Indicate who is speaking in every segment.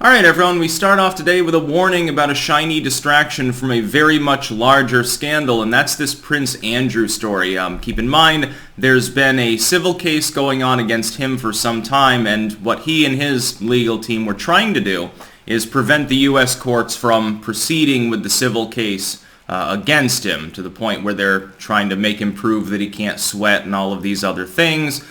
Speaker 1: Alright everyone, we start off today with a warning about a shiny distraction from a very much larger scandal, and that's this Princeandrew story. Keep in mind, there's been a civil case going on against him for some time, and what he and his legal team were trying to do is prevent the U.S. courts from proceeding with the civil case against him, to the point where they're trying to make him prove that he can't sweat and all of these other things.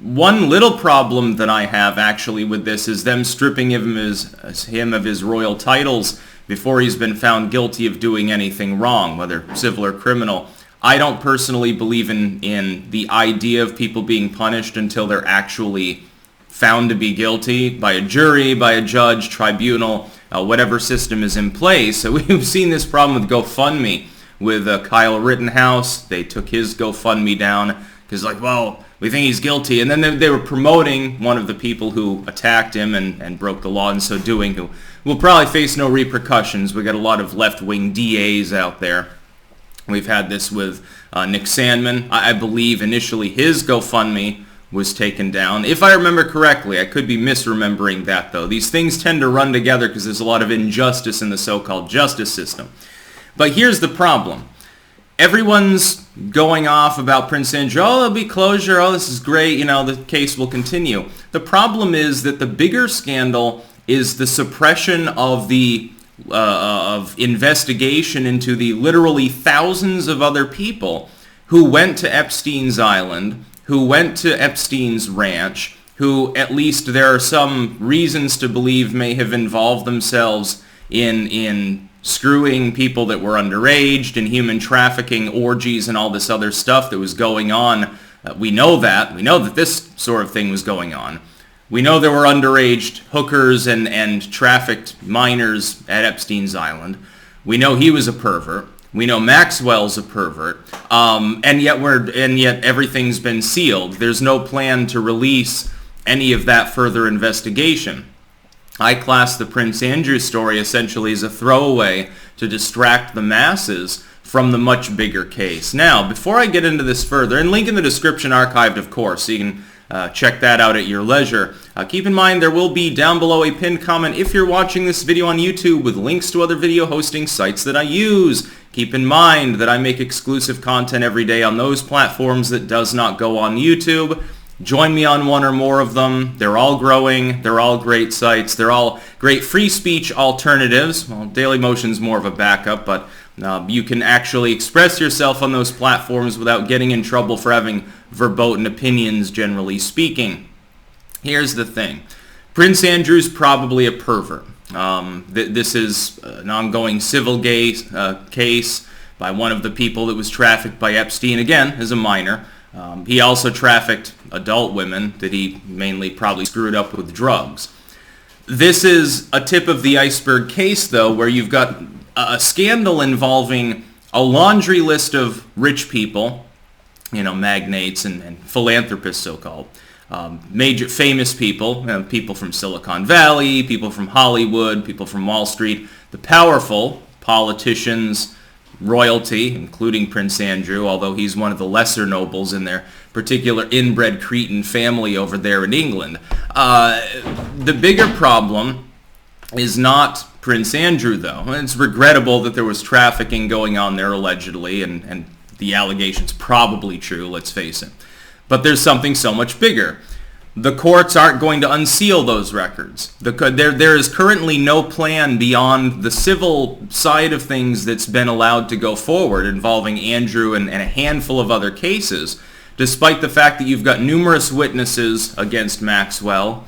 Speaker 1: One little problem that I have actually with this is them stripping him of his royal titles before he's been found guilty of doing anything wrong, whether civil or criminal. I don't personally believe in the idea of people being punished until they're actually found to be guilty by a jury, by a judge, tribunal, whatever system is in place. So we've seen this problem with GoFundMe with Kyle Rittenhouse. They took his GoFundMe down because, like, well, we think he's guilty. And then they were promoting one of the people who attacked him and broke the law in so doing, who will probably face no repercussions. We got a lot of left-wing DAs out there. We've had this with Nick Sandman. I believe initially his GoFundMe was taken down. If I remember correctly, I could be misremembering that, though. These things tend to run together because there's a lot of injustice in the so-called justice system. But here's the problem. Everyone's going off about Princeandrew. Oh, there'll be closure. Oh, this is great. You know, the case will continue. The problem is that the bigger scandal is the suppression of the of investigation into the literally thousands of other people who went to Epstein's island, who went to Epstein's ranch, who at least there are some reasons to believe may have involved themselves in screwing people that were underage, and human trafficking, orgies, and all this other stuff that was going on. We know that. We know that this sort of thing was going on. We know there were underage hookers and trafficked minors at Epstein's island. We know he was a pervert. We know Maxwell's a pervert. And yet everything's been sealed. There's no plan to release any of that further investigation. I class the Princeandrew story essentially as a throwaway to distract the masses from the much bigger case. Now, before I get into this further, and link in the description archived, of course, so you can check that out at your leisure. Keep in mind there will be down below a pinned comment if you're watching this video on YouTube with links to other video hosting sites that I use. Keep in mind that I make exclusive content every day on those platforms that does not go on YouTube. Join me on one or more of them. They're all growing. They're all great sites. They're all great free speech alternatives. Well, Dailymotion's more of a backup, but you can actually express yourself on those platforms without getting in trouble for having verboten opinions, generally speaking. Here's the thing. Princeandrew's probably a pervert. This is an ongoing civil case by one of the people that was trafficked by Epstein, again, as a minor. He also trafficked adult women that he mainly probably screwed up with drugs. This is a tip of the iceberg case, though, where you've got a scandal involving a laundry list of rich people, you know, magnates and philanthropists, so-called, major famous people, people from Silicon Valley, people from Hollywood, people from Wall Street, the powerful politicians, royalty, including Princeandrew, although he's one of the lesser nobles in their particular inbred Cretan family over there in England. The bigger problem is not Princeandrew, though. It's regrettable that there was trafficking going on there, allegedly, and the allegation's probably true, let's face it. But there's something so much bigger. The courts aren't going to unseal those records. There is currently no plan beyond the civil side of things that's been allowed to go forward involving Andrew and a handful of other cases, despite the fact that you've got numerous witnesses against Maxwell,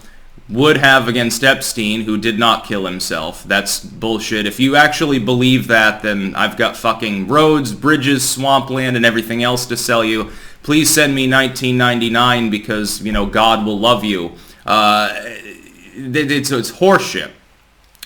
Speaker 1: would have against Epstein, who did not kill himself. That's bullshit. If you actually believe that, then I've got fucking roads, bridges, swampland, and everything else to sell you. Please send me $19.99 because, you know, God will love you. It's horseshit.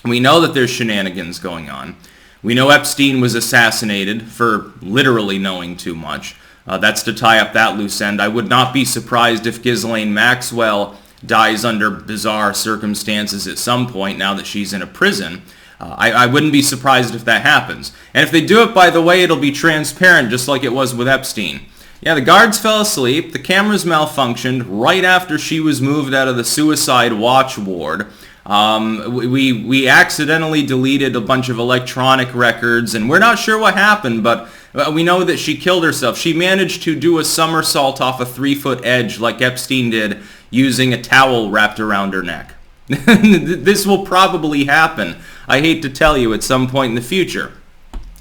Speaker 1: We know that there's shenanigans going on. We know Epstein was assassinated for literally knowing too much. That's to tie up that loose end. I would not be surprised if Ghislaine Maxwell dies under bizarre circumstances at some point now that she's in a prison. I wouldn't be surprised if that happens. And if they do it, by the way, it'll be transparent just like it was with Epstein. Yeah, the guards fell asleep. The cameras malfunctioned right after she was moved out of the suicide watch ward. We accidentally deleted a bunch of electronic records, and we're not sure what happened, but we know that she killed herself. She managed to do a somersault off a 3-foot edge like Epstein did, using a towel wrapped around her neck. This will probably happen, I hate to tell you, at some point in the future.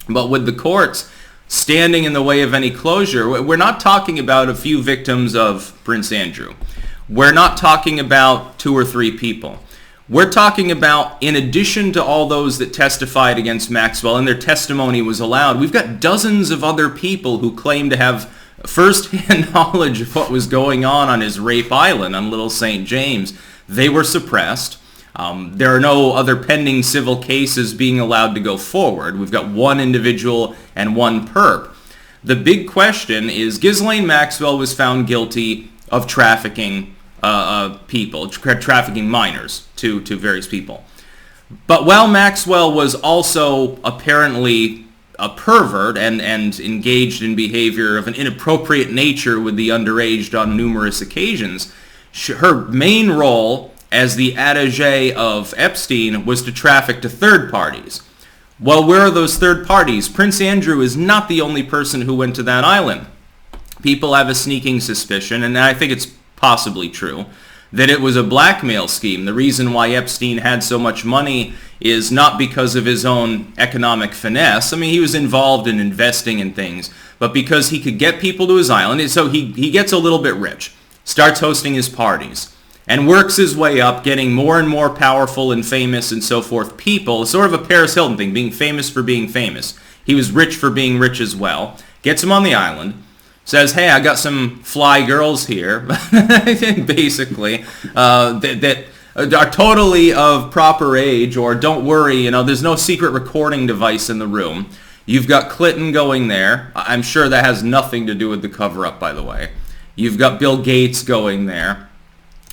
Speaker 1: But with the courts standing in the way of any closure, we're not talking about a few victims of Princeandrew. We're not talking about 2 or 3 people. We're talking about, in addition to all those that testified against Maxwell and their testimony was allowed, we've got dozens of other people who claim to have first-hand knowledge of what was going on his rape island on Little St. James. They were suppressed. There are no other pending civil cases being allowed to go forward. We've got one individual and one perp. The big question is, Ghislaine Maxwell was found guilty of trafficking people, trafficking minors to various people. But while Maxwell was also apparently a pervert and engaged in behavior of an inappropriate nature with the underage on numerous occasions, her main role as the attaché of Epstein was to traffic to third parties. Well, where are those third parties? Princeandrew is not the only person who went to that island. People have a sneaking suspicion, and I think it's possibly true, that it was a blackmail scheme. The reason why Epstein had so much money is not because of his own economic finesse. I mean, he was involved in investing in things, but because he could get people to his island. So he gets a little bit rich, starts hosting his parties, and works his way up, getting more and more powerful and famous and so forth people. Sort of a Paris Hilton thing, being famous for being famous. He was rich for being rich as well. Gets him on the island, says, hey, I got some fly girls here, basically, that are totally of proper age, or don't worry, there's no secret recording device in the room. You've got Clinton going there. I'm sure that has nothing to do with the cover-up, by the way. You've got Bill Gates going there.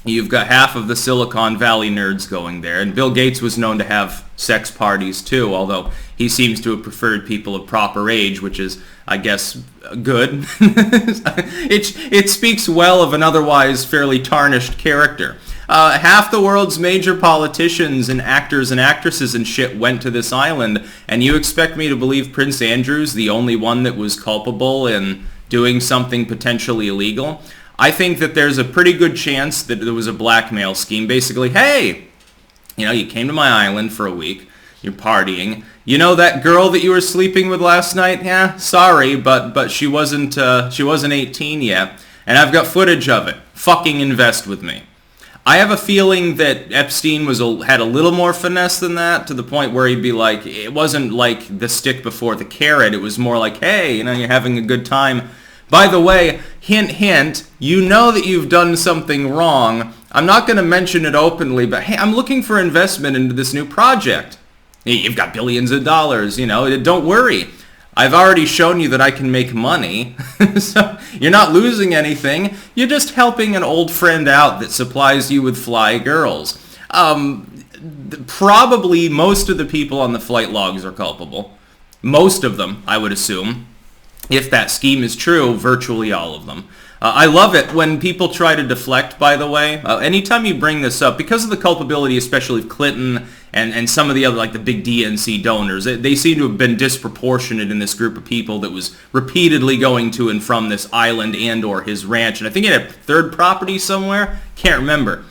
Speaker 1: You've got half of the Silicon Valley nerds going there. And Bill Gates was known to have sex parties too, although he seems to have preferred people of proper age, which is, I guess, good. It speaks well of an otherwise fairly tarnished character. Half the world's major politicians and actors and actresses and shit went to this island, and you expect me to believe Princeandrew's the only one that was culpable in doing something potentially illegal? I think that there's a pretty good chance that there was a blackmail scheme. Basically, hey, you came to my island for a week, you're partying. You know that girl that you were sleeping with last night? Yeah, sorry, but she wasn't 18 yet, and I've got footage of it. Fucking invest with me. I have a feeling that Epstein had a little more finesse than that, to the point where he'd be like, it wasn't like the stick before the carrot. It was more like, hey, you're having a good time. By the way, hint, hint, you know that you've done something wrong. I'm not going to mention it openly, but hey, I'm looking for investment into this new project. You've got billions of dollars, don't worry. I've already shown you that I can make money. So you're not losing anything. You're just helping an old friend out that supplies you with fly girls. Probably most of the people on the flight logs are culpable. Most of them, I would assume. If that scheme is true, virtually all of them. I love it when people try to deflect, by the way. Anytime you bring this up, because of the culpability, especially of Clinton and some of the other, like the big DNC donors, they seem to have been disproportionate in this group of people that was repeatedly going to and from this island and or his ranch. And I think it had a third property somewhere. Can't remember.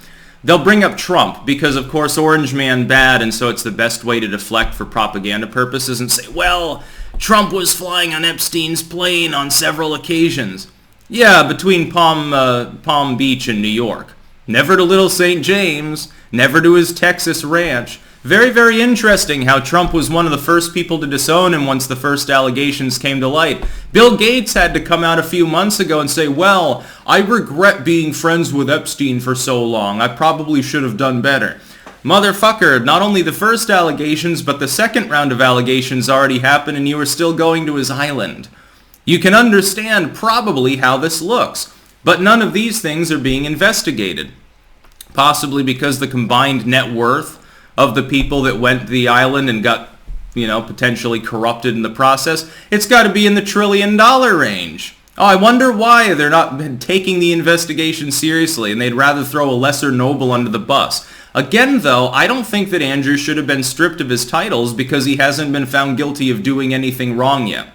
Speaker 1: They'll bring up Trump because, of course, Orange Man bad, and so it's the best way to deflect for propaganda purposes and say, well, Trump was flying on Epstein's plane on several occasions. Yeah, between Palm Beach and New York. Never to Little St. James, never to his Texas ranch. Very, very interesting how Trump was one of the first people to disown him once the first allegations came to light. Bill Gates had to come out a few months ago and say, well, I regret being friends with Epstein for so long. I probably should have done better. Motherfucker, not only the first allegations, but the second round of allegations already happened and you were still going to his island. You can understand probably how this looks, but none of these things are being investigated. Possibly because the combined net worth of the people that went to the island and got, potentially corrupted in the process, it's got to be in the $1 trillion range. Oh, I wonder why they're not taking the investigation seriously and they'd rather throw a lesser noble under the bus. Again, though, I don't think that Andrew should have been stripped of his titles because he hasn't been found guilty of doing anything wrong yet.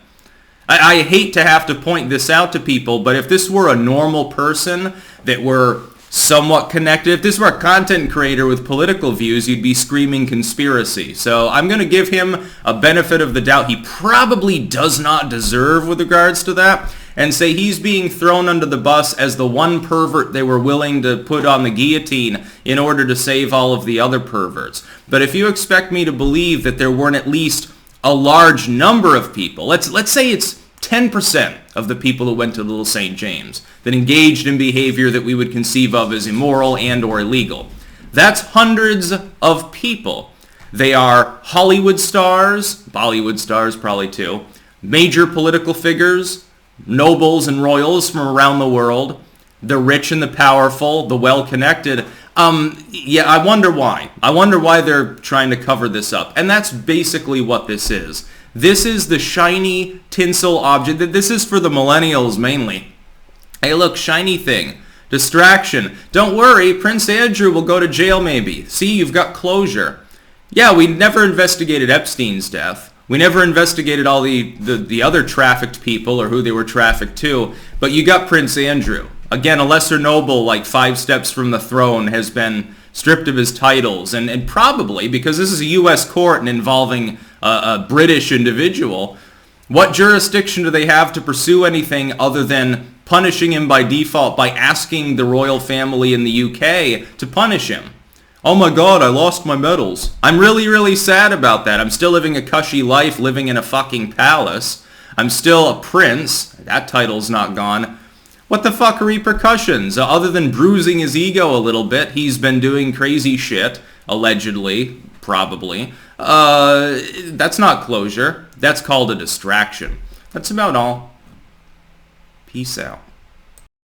Speaker 1: I hate to have to point this out to people, but if this were a normal person that were somewhat connected, if this were a content creator with political views, you'd be screaming conspiracy. So I'm going to give him a benefit of the doubt he probably does not deserve with regards to that, and say he's being thrown under the bus as the one pervert they were willing to put on the guillotine in order to save all of the other perverts. But if you expect me to believe that there weren't at least a large number of people, let's say it's 10% of the people that went to Little St. James that engaged in behavior that we would conceive of as immoral and or illegal. That's hundreds of people. They are Hollywood stars, Bollywood stars probably too, major political figures, nobles and royals from around the world, the rich and the powerful, the well-connected. Yeah, I wonder why. I wonder why they're trying to cover this up. And that's basically what this is. This is the shiny tinsel object. This is for the millennials mainly. Hey, look, shiny thing. Distraction. Don't worry, Prince Andrew will go to jail maybe. See, you've got closure. Yeah, we never investigated Epstein's death. We never investigated all the other trafficked people or who they were trafficked to. But you got Prince Andrew. Again, a lesser noble, like 5 steps from the throne, has been stripped of his titles. And probably, because this is a U.S. court and involving a British individual, what jurisdiction do they have to pursue anything other than punishing him by default by asking the royal family in the UK to punish him? Oh my god, I lost my medals. I'm really, really sad about that. I'm still living a cushy life, living in a fucking palace. I'm still a prince. That title's not gone. What the fuck are repercussions? Other than bruising his ego a little bit, he's been doing crazy shit, allegedly, probably. That's not closure. That's called a distraction. That's about all. Peace out.